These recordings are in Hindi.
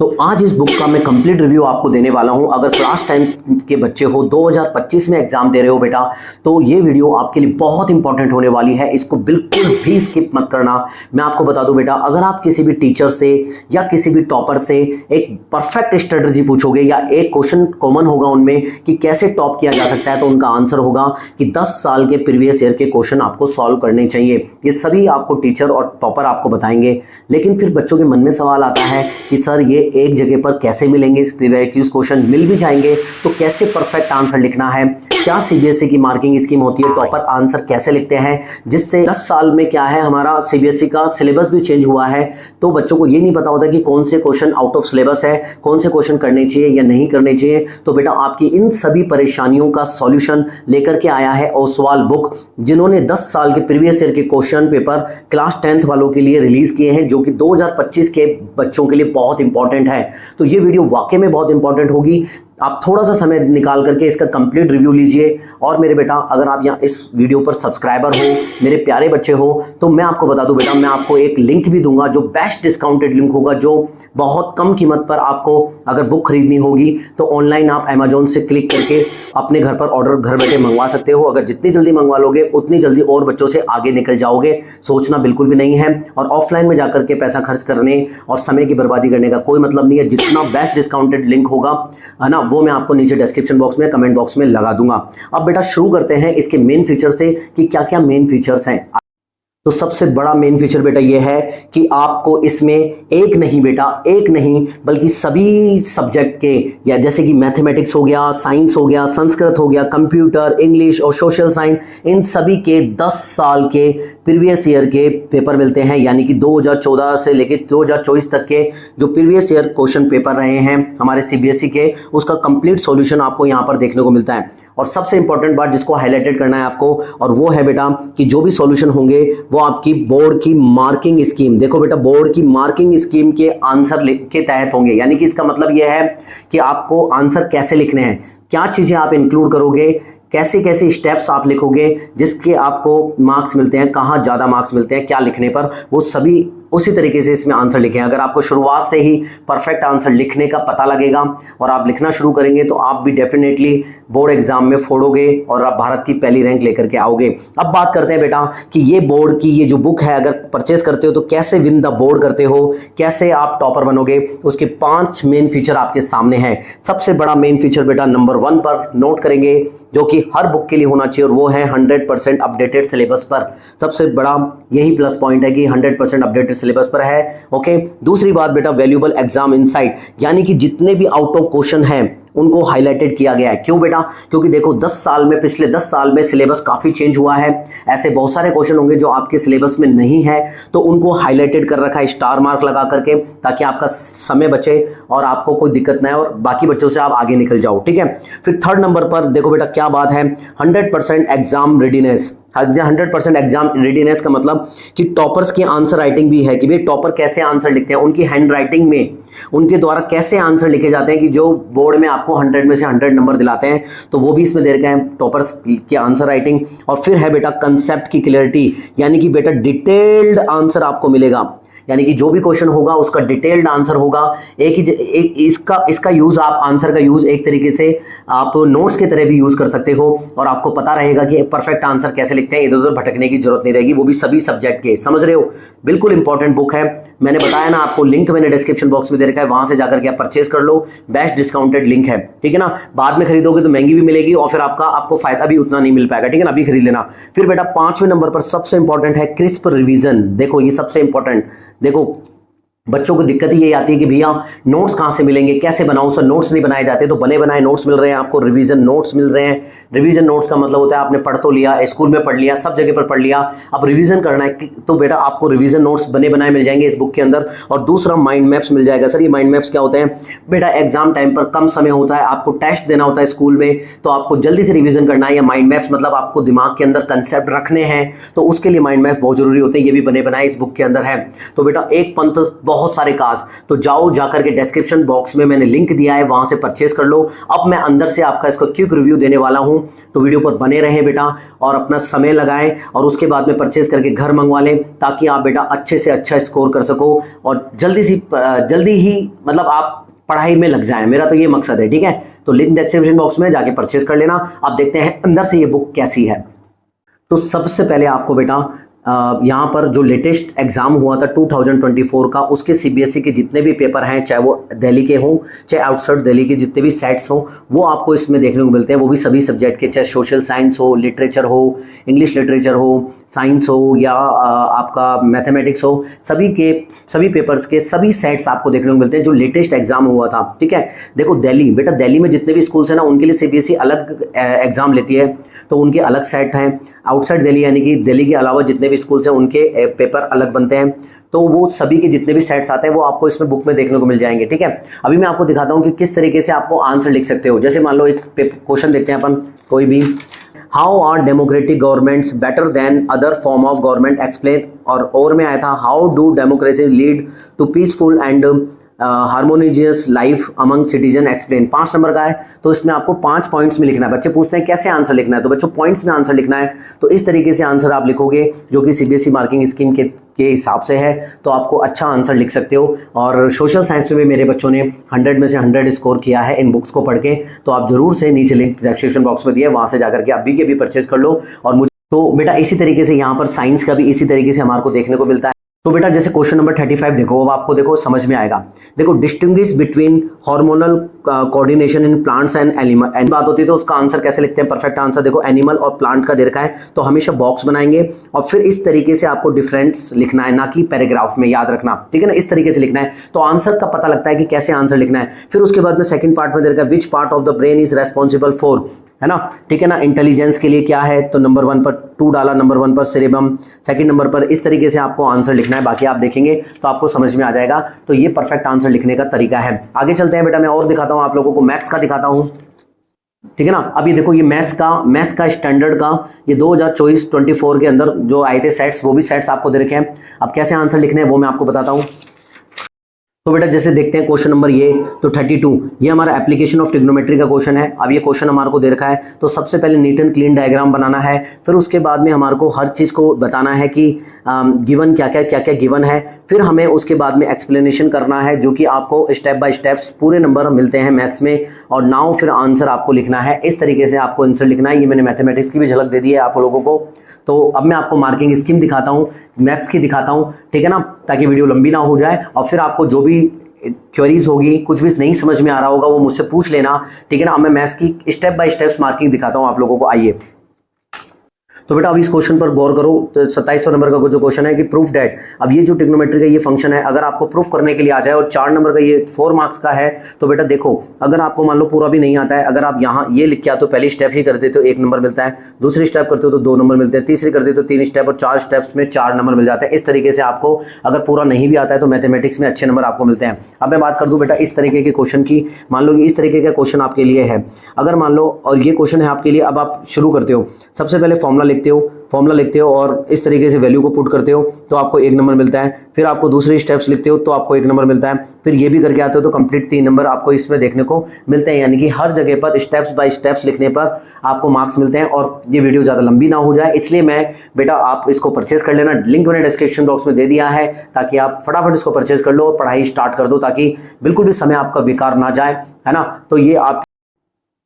तो आज इस बुक का मैं कंप्लीट रिव्यू आपको देने वाला हूं। अगर क्लास 10 के बच्चे हो, 2025 में एग्जाम दे रहे हो बेटा, तो ये वीडियो आपके लिए बहुत इंपॉर्टेंट होने वाली है। इसको बिल्कुल भी स्किप मत करना। मैं आपको बता दूं बेटा, अगर आप किसी भी टीचर से या किसी भी टॉपर से एक परफेक्ट स्ट्रेटजी पूछोगे या एक क्वेश्चन कॉमन होगा उनमें कि कैसे टॉप किया जा सकता है, तो उनका आंसर होगा कि 10 साल के प्रीवियस ईयर के क्वेश्चन आपको सॉल्व करने चाहिए। ये सभी आपको टीचर और टॉपर आपको बताएंगे। लेकिन फिर बच्चों के मन में सवाल आता है कि सर ये एक जगह पर कैसे मिलेंगे इस प्रीवियस क्वेश्चन, मिल भी जाएंगे तो कैसे परफेक्ट आंसर लिखना है, क्या सीबीएसई की मार्किंग स्कीम होती है, टॉपर आंसर कैसे लिखते हैं, जिससे 10 साल में क्या है हमारा सीबीएसई का सिलेबस भी चेंज हुआ है। तो बच्चों को ये नहीं पता होता कि कौन से क्वेश्चन आउट ऑफ सिलेबस है, कौन से क्वेश्चन करने चाहिए या नहीं करने चाहिए। तो बेटा आपकी इन सभी परेशानियों का सॉल्यूशन लेकर के आया है ओसवाल बुक, जिन्होंने 10 साल के प्रीवियस ईयर के क्वेश्चन पेपर क्लास 10th वालों के लिए रिलीज किए हैं, जो कि 2025 के बच्चों के लिए बहुत इंपॉर्टेंट है। तो ये वीडियो वाकई में बहुत इंपॉर्टेंट होगी। आप थोड़ा सा समय निकाल करके इसका कंप्लीट रिव्यू लीजिए। और मेरे बेटा, अगर आप यहाँ इस वीडियो पर सब्सक्राइबर हो, मेरे प्यारे बच्चे हो, तो मैं आपको बता दूं बेटा, मैं आपको एक लिंक भी दूंगा जो बेस्ट डिस्काउंटेड लिंक होगा, जो बहुत कम कीमत पर आपको अगर बुक खरीदनी होगी तो ऑनलाइन आप अमेजोन से क्लिक करके अपने घर पर ऑर्डर घर बैठे मंगवा सकते हो। अगर जितनी जल्दी मंगवा लोगे उतनी जल्दी और बच्चों से आगे निकल जाओगे, सोचना बिल्कुल भी नहीं है। और ऑफलाइन में जाकर के पैसा खर्च करने और समय की बर्बादी करने का कोई मतलब नहीं है। जितना बेस्ट डिस्काउंटेड लिंक होगा है ना, वो मैं आपको नीचे डिस्क्रिप्शन बॉक्स में, कमेंट बॉक्स में लगा दूंगा। अब बेटा शुरू करते हैं इसके मेन फीचर से कि क्या क्या मेन फीचर्स हैं। तो सबसे बड़ा मेन फीचर बेटा ये है कि आपको इसमें एक नहीं बल्कि सभी सब्जेक्ट के, या जैसे कि मैथमेटिक्स हो गया, साइंस हो गया, संस्कृत हो गया, कंप्यूटर, इंग्लिश और सोशल साइंस, इन सभी के 10 साल के प्रीवियस ईयर के पेपर मिलते हैं। यानी कि 2014 से लेकर 2024 तक के जो प्रीवियस ईयर क्वेश्चन पेपर रहे हैं हमारे सीबीएसई के, उसका कंप्लीट सॉल्यूशन आपको यहाँ पर देखने को मिलता है। और सबसे इंपॉर्टेंट बात जिसको हाईलाइटेड करना है आपको, और वो है बेटा कि जो भी सॉल्यूशन होंगे वो आपकी बोर्ड की मार्किंग स्कीम, देखो बेटा, बोर्ड की मार्किंग स्कीम के आंसर के तहत होंगे। यानी कि इसका मतलब यह है कि आपको आंसर कैसे लिखने हैं, क्या चीजें आप इंक्लूड करोगे, कैसे कैसे स्टेप्स आप लिखोगे जिसके आपको मार्क्स मिलते हैं, कहाँ ज्यादा मार्क्स मिलते हैं क्या लिखने पर, वो सभी उसी तरीके से इसमें आंसर लिखें। अगर आपको शुरुआत से ही परफेक्ट आंसर लिखने का पता लगेगा और आप लिखना शुरू करेंगे तो आप भी डेफिनेटली बोर्ड एग्जाम में फोड़ोगे और आप भारत की पहली रैंक लेकर के आओगे। अब बात करते हैं बेटा कि ये बोर्ड की ये जो बुक है, अगर परचेस करते हो तो कैसे विन द बोर्ड करते हो, कैसे आप टॉपर बनोगे, उसके 5 मेन फीचर आपके सामने हैं। सबसे बड़ा मेन फीचर बेटा नंबर 1 पर नोट करेंगे, जो कि हर बुक के लिए होना चाहिए, और वो है 100% अपडेटेड सिलेबस पर। सबसे बड़ा यही प्लस पॉइंट है कि 100% अपडेटेड सिलेबस पर है। ओके, दूसरी बात बेटा, वैल्यूएबल एग्जाम इनसाइट, यानी कि जितने भी आउट ऑफ क्वेश्चन हैं उनको हाईलाइटेड किया गया है। क्यों बेटा? क्योंकि देखो 10 साल में, पिछले 10 साल में सिलेबस काफी चेंज हुआ है। ऐसे बहुत सारे क्वेश्चन होंगे जो आपके सिलेबस में नहीं है, तो उनको हाईलाइटेड कर रखा है स्टार मार्क लगा करके, ताकि आपका समय बचे और आपको कोई दिक्कत ना है और बाकी बच्चों से आप आगे निकल जाओ। ठीक है, फिर 3rd नंबर पर देखो बेटा क्या बात है, 100% एग्जाम रेडीनेस। 100% एग्जाम रेडीनेस का मतलब कि टॉपर्स की आंसर राइटिंग भी है कि भाई टॉपर कैसे आंसर लिखते हैं, उनकी हैंड राइटिंग में उनके द्वारा कैसे आंसर लिखे जाते हैं, कि जो बोर्ड में आपको 100 में से 100 नंबर दिलाते हैं, तो वो भी इसमें दे रखा है, टॉपर्स की आंसर राइटिंग। और फिर है बेटा कंसेप्ट की क्लियरिटी, यानी कि बेटा डिटेल्ड आंसर आपको मिलेगा। यानी कि जो भी क्वेश्चन होगा उसका डिटेल्ड आंसर होगा। इसका यूज, आप आंसर का यूज एक तरीके से आप नोट्स की तरह भी यूज कर सकते हो, और आपको पता रहेगा कि परफेक्ट आंसर कैसे लिखते हैं, इधर उधर भटकने की जरूरत नहीं रहेगी, वो भी सभी सब्जेक्ट के। समझ रहे हो? बिल्कुल इंपॉर्टेंट बुक है। मैंने बताया ना आपको, लिंक मैंने डिस्क्रिप्शन बॉक्स में दे रखा है, वहां से जाकर के आप परचेज कर लो। बेस्ट डिस्काउंटेड लिंक है, ठीक है ना। बाद में खरीदोगे तो महंगी भी मिलेगी और फिर आपको फायदा भी उतना नहीं मिल पाएगा, ठीक है ना। अभी खरीद लेना। फिर बेटा 5वें नंबर पर सबसे इंपॉर्टेंट है क्रिस्प रिवीजन। देखो ये सबसे इंपॉर्टेंट, देखो बच्चों को दिक्कत ही ये आती है कि भैया नोट्स कहाँ से मिलेंगे, कैसे बनाऊं सर, नोट्स नहीं बनाए जाते। तो बने बनाए नोट्स मिल रहे हैं आपको, रिवीजन नोट्स मिल रहे हैं। रिवीजन नोट्स का मतलब होता है आपने पढ़ तो लिया, स्कूल में पढ़ लिया, सब जगह पर पढ़ लिया, अब रिवीजन करना है तो बेटा आपको रिवीजन नोट्स बने बनाए मिल जाएंगे इस बुक के अंदर। और दूसरा माइंड मैप्स मिल जाएगा। सर ये माइंड मैप्स क्या होते हैं बेटा? एग्जाम टाइम पर कम समय होता है, आपको टेस्ट देना होता है स्कूल में, तो आपको जल्दी से रिवीजन करना है, या माइंड मैप्स मतलब आपको दिमाग के अंदर कंसेप्ट रखने हैं, तो उसके लिए माइंड मैप्स बहुत जरूरी होते हैं। ये भी बने बनाए इस बुक के अंदर है। तो बेटा एक पंथ बहुत सारे कार्स। तो जाओ जाकर के डिस्क्रिप्शन बॉक्स में मैंने लिंक दिया है, वहां से परचेस कर लो। अब मैं अंदर से आपका इसको क्विक रिव्यू देने वाला हूं, तो वीडियो पर बने रहें बेटा और अपना समय लगाएं और उसके बाद में परचेस करके घर मंगवा लें, ताकि आप बेटा अच्छे से अच्छा स्कोर कर सको और जल्दी ही मतलब आप पढ़ाई में लग जाए। मेरा तो ये मकसद है, ठीक है। तो लिंक डिस्क्रिप्शन बॉक्स में जाके परचेस कर लेना। अब देखते हैं अंदर से ये बुक कैसी है। तो सबसे पहले आपको बेटा यहाँ पर जो लेटेस्ट एग्जाम हुआ था 2024 का, उसके सीबीएसई के जितने भी पेपर हैं, चाहे वो दिल्ली के हों चाहे आउटसाइड दिल्ली के जितने भी सेट्स हों, वो आपको इसमें देखने को मिलते हैं। वो भी सभी सब्जेक्ट के, चाहे सोशल साइंस हो, लिटरेचर हो, इंग्लिश लिटरेचर हो, साइंस हो या आपका मैथमेटिक्स हो, सभी पेपर्स के सभी सेट्स आपको देखने को मिलते हैं जो लेटेस्ट एग्जाम हुआ था, ठीक है। देखो दिल्ली, बेटा दिल्ली में जितने भी स्कूल्स हैं ना, उनके लिए सीबीएसई अलग एग्जाम लेती है, तो उनके अलग सेट हैं। आउटसाइड दिल्ली यानी कि दिल्ली के अलावा जितने भी स्कूल्स हैं उनके पेपर अलग बनते हैं। तो वो सभी के जितने भी सेट्स आते हैं वो आपको इसमें बुक में देखने को मिल जाएंगे, ठीक है। अभी मैं आपको दिखाता हूं कि किस तरीके से आपको आंसर लिख सकते हो। जैसे मान लो एक क्वेश्चन देखते हैं अपन कोई भी, how are democratic governments better than other form of government explain, और में आया था how do democracy lead to peaceful and harmonious life among citizen explain. 5 number का है, तो इसमें आपको 5 पॉइंट्स में लिखना है। बच्चे पूछते हैं कैसे आंसर लिखना है, तो बच्चों पॉइंट्स में आंसर लिखना है। तो इस तरीके से आंसर आप लिखोगे जो कि सीबीएसई मार्किंग स्कीम के हिसाब से है, तो आपको अच्छा आंसर लिख सकते हो। और सोशल साइंस में भी मेरे बच्चों ने 100 में से 100 स्कोर किया है इन बुक्स को पढ़ के। तो आप जरूर से नीचे लिंक डिस्क्रिप्शन बॉक्स में दिया है, वहां से जाकर के अभी के भी परचेज कर लो। और मुझे तो बेटा इसी तरीके से यहाँ पर साइंस का भी इसी तरीके से हमारे को देखने को मिलता है। तो बेटा जैसे क्वेश्चन नंबर 35 देखो, अब आपको देखो समझ में आएगा। देखो, distinguish between hormonal coordination in plants and animal, बात होती है तो उसका आंसर कैसे लिखते हैं। परफेक्ट आंसर देखो एनिमल और प्लांट का दे रखा है, तो हमेशा बॉक्स बनाएंगे और फिर इस तरीके से आपको डिफरेंस लिखना है, ना कि पैराग्राफ में, याद रखना, ठीक है ना। इस तरीके से लिखना है तो आंसर का पता लगता है कि कैसे आंसर लिखना है। फिर उसके बाद में सेकंड पार्ट में दे रखा है which part of the brain is responsible for, है ना, ठीक है ना, इंटेलिजेंस के लिए क्या है। तो नंबर 1 पर 2 डाला, नंबर 1 पर सेरेबम, सेकंड नंबर पर। इस तरीके से आपको आंसर लिखना है, बाकी आप देखेंगे तो आपको समझ में आ जाएगा। तो ये परफेक्ट आंसर लिखने का तरीका है। आगे चलते हैं बेटा, मैं और दिखाता हूं आप लोगों को, मैथ्स का दिखाता हूं, ठीक है ना। अभी देखो ये मैथ्स का स्टैंडर्ड का ये 2024 के अंदर जो आए थे सेट्स, वो भी सेट्स आपको दे रखे हैं। अब कैसे आंसर लिखने हैं वो मैं आपको बताता हूं। तो बेटा जैसे देखते हैं क्वेश्चन नंबर ये तो 32, ये हमारा एप्लीकेशन ऑफ ट्रिग्नोमेट्री का क्वेश्चन है। अब ये क्वेश्चन हमारे को दे रखा है, तो सबसे पहले नीट एंड क्लीन डायग्राम बनाना है। फिर उसके बाद में हमारे को हर चीज को बताना है कि गिवन क्या क्या गिवन है। फिर हमें उसके बाद में एक्सप्लेनेशन करना है, जो कि आपको स्टेप बाय स्टेप्स पूरे नंबर मिलते हैं मैथ्स में। और नाउ फिर आंसर आपको लिखना है, इस तरीके से आपको आंसर लिखना है। ये मैंने मैथमेटिक्स की भी झलक दे दी है आप लोगों को। तो अब मैं आपको मार्किंग स्कीम दिखाता हूँ, मैथ्स की दिखाता हूँ, ठीक है ना, ताकि वीडियो लंबी ना हो जाए। और फिर आपको जो भी क्वेरीज होगी, कुछ भी नहीं समझ में आ रहा होगा, वो मुझसे पूछ लेना, ठीक है ना। अब मैं मैथ्स की स्टेप बाय स्टेप मार्किंग दिखाता हूं आप लोगों को। आइए, तो बेटा अभी इस क्वेश्चन पर गौर करो। तो 27वां नंबर का जो क्वेश्चन है कि प्रूफ डेट, अब ये जो ट्रिग्नोमेट्री का ये फंक्शन है, अगर आपको प्रूफ करने के लिए आ जाए और 4 नंबर का ये 4 मार्क्स का है, तो बेटा देखो, अगर आपको मान लो पूरा भी नहीं आता है, अगर आप यहाँ ये लिख के आते हो, पहली स्टेप ही कर देते हो 1 नंबर मिलता है, दूसरी स्टेप करते हो तो 2 नंबर मिलते हैं, तीसरी करते हो तो 3 स्टेप, और 4 स्टेप्स में 4 नंबर मिल जाते हैं। इस तरीके से आपको अगर पूरा नहीं भी आता है तो मैथमेटिक्स में अच्छे नंबर आपको मिलते हैं। अब मैं बात कर दूं बेटा इस तरीके के क्वेश्चन की, मान लो इस तरीके का क्वेश्चन आपके लिए है, अगर मान लो, और ये क्वेश्चन है आपके लिए। अब आप शुरू करते हो, सबसे पहले फॉर्मूला लिखते हो और इस तरीके से वैल्यू को पुट करते हो तो आपको 1 नंबर मिलता है। फिर आपको दूसरी स्टेप्स लिखते हो तो आपको 1 नंबर मिलता है। फिर ये भी करके आते हो तो कंप्लीट 3 नंबर आपको इसमें देखने को मिलते हैं। यानी कि हर जगह पर स्टेप्स बाय स्टेप्स लिखने पर आपको मार्क्स मिलते हैं। और ये वीडियो ज़्यादा लंबी ना हो जाए, इसलिए मैं बेटा आप इसको परचेज कर लेना, लिंक मैंने डिस्क्रिप्शन बॉक्स में दे दिया है, ताकि आप फटाफट इसको परचेज कर लो और पढ़ाई स्टार्ट कर दो, ताकि बिल्कुल भी समय आपका बेकार ना जाए, है ना। तो ये आप,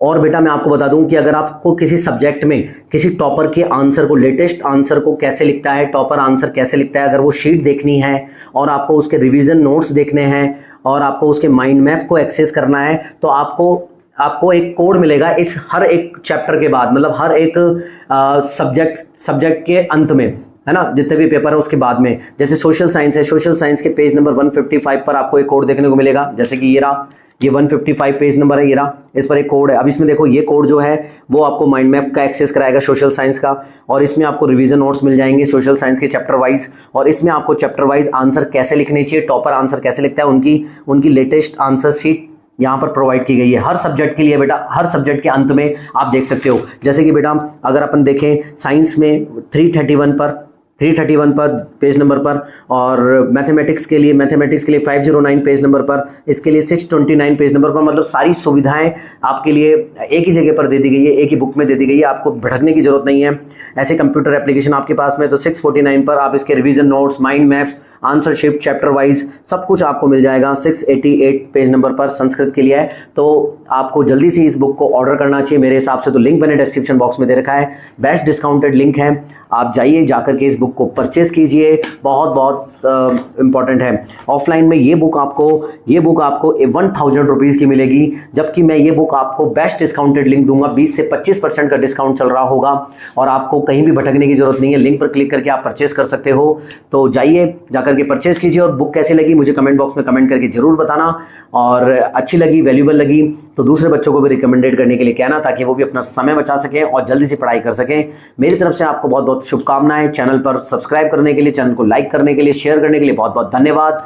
और बेटा मैं आपको बता दूं कि अगर आपको किसी सब्जेक्ट में किसी टॉपर के आंसर को, लेटेस्ट आंसर को कैसे लिखता है, टॉपर आंसर कैसे लिखता है, अगर वो शीट देखनी है और आपको उसके रिवीजन नोट्स देखने हैं और आपको उसके माइंड मैप को एक्सेस करना है, तो आपको एक कोड मिलेगा इस हर एक चैप्टर के बाद, मतलब हर एक सब्जेक्ट के अंत में, है ना, जितने भी पेपर है उसके बाद में। जैसे सोशल साइंस है, सोशल साइंस के पेज नंबर 155 पर आपको एक कोड देखने को मिलेगा, जैसे कि ये रहा, ये 155 पेज नंबर है, ये रहा, इस पर एक कोड है। अब इसमें देखो ये कोड जो है वो आपको माइंड मैप का एक्सेस कराएगा सोशल साइंस का, और इसमें आपको रिवीजन नोट्स मिल जाएंगे सोशल साइंस के चैप्टर वाइज, और इसमें आपको चैप्टर वाइज आंसर कैसे लिखने चाहिए, टॉपर आंसर कैसे लिखता है, उनकी लेटेस्ट आंसर शीट यहाँ पर प्रोवाइड की गई है हर सब्जेक्ट के लिए बेटा। हर सब्जेक्ट के अंत में आप देख सकते हो, जैसे कि बेटा अगर अपन देखें साइंस में 331 पर 331 पर पेज नंबर पर, और मैथमेटिक्स के लिए 509 पेज नंबर पर, इसके लिए 629 पेज नंबर पर। मतलब सारी सुविधाएं आपके लिए एक ही जगह पर दे दी गई है, एक ही बुक में दे दी गई है, आपको भटकने की जरूरत नहीं है। ऐसे कंप्यूटर एप्लीकेशन आपके पास में तो 649 पर आप इसके revision notes, mind maps, answer shift, chapter wise सब कुछ आपको मिल जाएगा। 688 पेज नंबर पर संस्कृत के लिए है। तो आपको जल्दी से इस बुक को ऑर्डर करना चाहिए मेरे हिसाब से। तो लिंक मैंने डिस्क्रिप्शन बॉक्स में दे रखा है, बेस्ट डिस्काउंटेड लिंक है, आप जाइए जाकर के इस बुक को परचेज कीजिए। बहुत बहुत इंपॉर्टेंट है। ऑफलाइन में ये बुक आपको 1000 रुपीज़ की मिलेगी, जबकि मैं ये बुक आपको बेस्ट डिस्काउंटेड लिंक दूंगा, 20 से 25% का डिस्काउंट चल रहा होगा, और आपको कहीं भी भटकने की जरूरत नहीं है। लिंक पर क्लिक करके आप परचेज कर सकते हो। तो जाइए जाकर के परचेज कीजिए, और बुक कैसी लगी मुझे कमेंट बॉक्स में कमेंट करके जरूर बताना, और अच्छी लगी, वैल्यूबल लगी तो दूसरे बच्चों को भी रिकमेंडेड करने के लिए कहना, ताकि वो भी अपना समय बचा सकें और जल्दी से पढ़ाई कर सकें। मेरी तरफ से आपको बहुत बहुत शुभकामनाएं। चैनल पर सब्सक्राइब करने के लिए, चैनल को लाइक करने के लिए, शेयर करने के लिए बहुत बहुत धन्यवाद।